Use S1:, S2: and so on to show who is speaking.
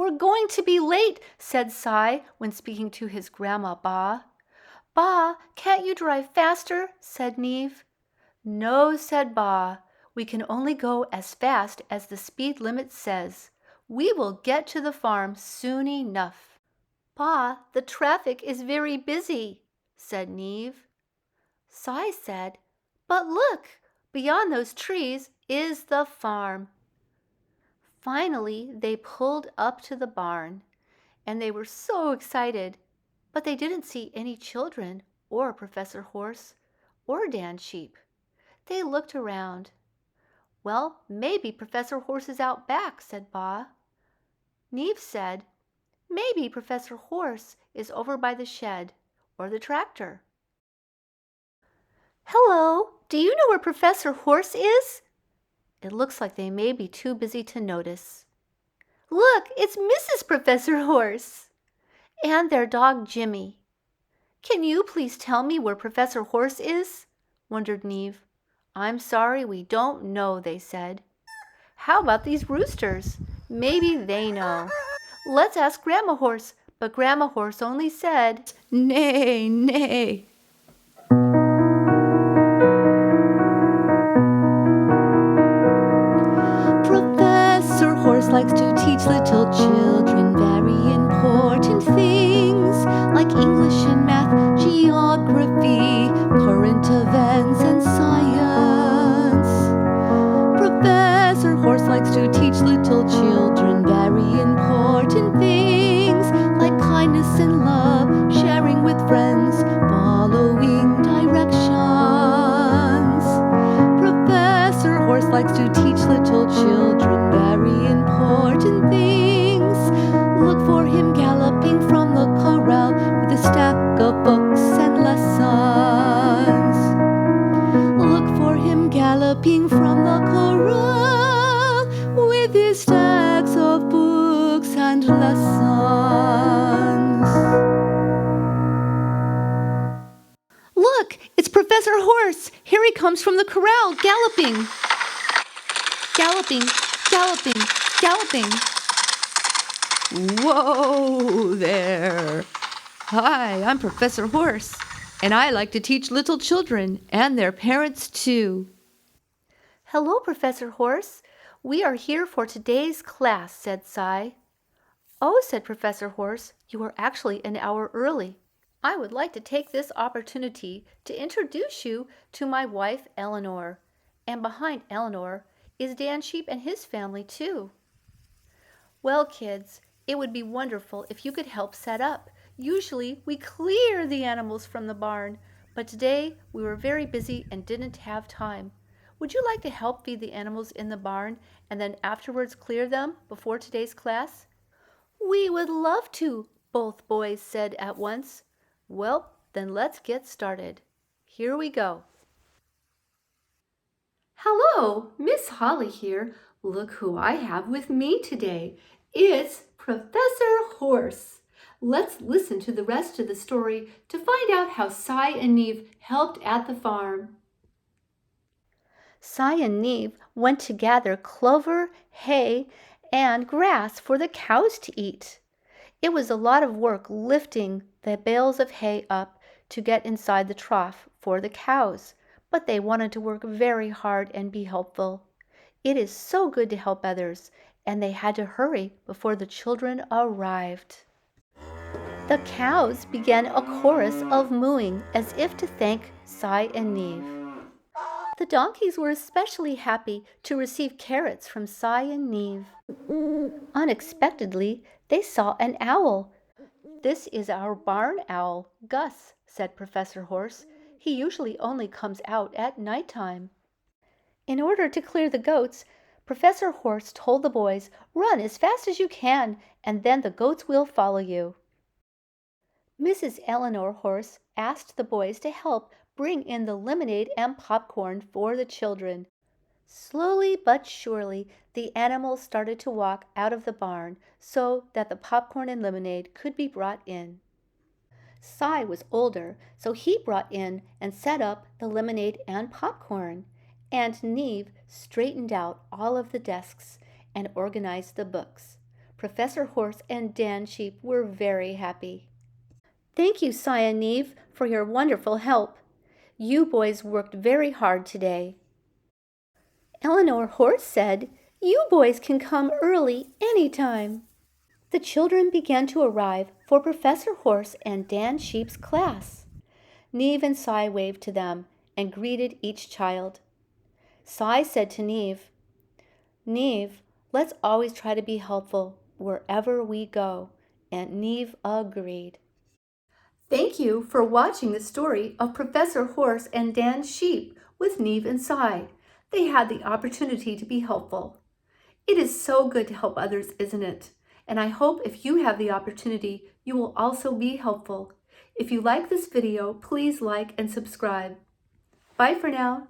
S1: we're going to be late, said Cy when speaking to his grandma Ba. Ba, can't you drive faster? Said Neve. No, said Ba. We can only go as fast as the speed limit says. We will get to the farm soon enough. Pa, the traffic is very busy, said Neve. Cy said, but look, beyond those trees is the farm. Finally, they pulled up to the barn, and they were so excited, but they didn't see any children or Professor Horse or Dan Sheep. They looked around. Well, maybe Professor Horse is out back, said Ba. Neve said, maybe Professor Horse is over by the shed or the tractor. Hello, do you know where Professor Horse is? It looks like they may be too busy to notice. Look, it's Mrs. Professor Horse and their dog Jimmy. Can you please tell me where Professor Horse is? Wondered Neve. I'm sorry, we don't know, they said. How about these roosters? Maybe they know. Let's ask Grandma Horse, but Grandma Horse only said, nay, nay. Professor Horse likes to teach little children very important things like English and math, geography, current events, and science. Professor Horse likes to teach little children very important things like kindness and love, sharing with friends, following directions. Professor Horse likes to teach little children very important things. Look for him galloping from the corral with a stack of books and lessons. Look for him galloping from the corral with his stacks of books and lessons. Look, it's Professor Horse. Here he comes from the corral, galloping. Galloping, galloping, galloping. Whoa there. Hi, I'm Professor Horse, and I like to teach little children and their parents too. Hello, Professor Horse. We are here for today's class, said Cy. Oh, said Professor Horse, you are actually an hour early. I would like to take this opportunity to introduce you to my wife, Eleanor. And behind Eleanor is Dan Sheep and his family, too. Well, kids, it would be wonderful if you could help set up. Usually, we clear the animals from the barn, but today we were very busy and didn't have time. Would you like to help feed the animals in the barn and then afterwards clear them before today's class? We would love to, both boys said at once. Well, then let's get started. Here we go. Hello, Miss Holly here. Look who I have with me today. It's Professor Horse. Let's listen to the rest of the story to find out how Cy and Neve helped at the farm. Cy and Neve went to gather clover, hay, and grass for the cows to eat. It was a lot of work lifting the bales of hay up to get inside the trough for the cows, but they wanted to work very hard and be helpful. It is so good to help others, and they had to hurry before the children arrived. The cows began a chorus of mooing as if to thank Cy and Neve. The donkeys were especially happy to receive carrots from Cy and Neve. Unexpectedly, they saw an owl. This is our barn owl, Gus, said Professor Horse. He usually only comes out at nighttime. In order to clear the goats, Professor Horse told the boys, run as fast as you can, and then the goats will follow you. Mrs. Eleanor Horse asked the boys to help bring in the lemonade and popcorn for the children. Slowly but surely, the animals started to walk out of the barn so that the popcorn and lemonade could be brought in. Cy was older, so he brought in and set up the lemonade and popcorn, and Neve straightened out all of the desks and organized the books. Professor Horse and Dan Sheep were very happy. Thank you, Cy and Neve, for your wonderful help. You boys worked very hard today. Eleanor Horse said, "You boys can come early anytime." The children began to arrive for Professor Horse and Dan Sheep's class. Neve and Cy waved to them and greeted each child. Cy said to Neve, "Neve, let's always try to be helpful wherever we go." And Neve agreed. Thank you for watching the story of Professor Horse and Dan Sheep with Neve and Cy. They had the opportunity to be helpful. It is so good to help others, isn't it? And I hope if you have the opportunity, you will also be helpful. If you like this video, please like and subscribe. Bye for now.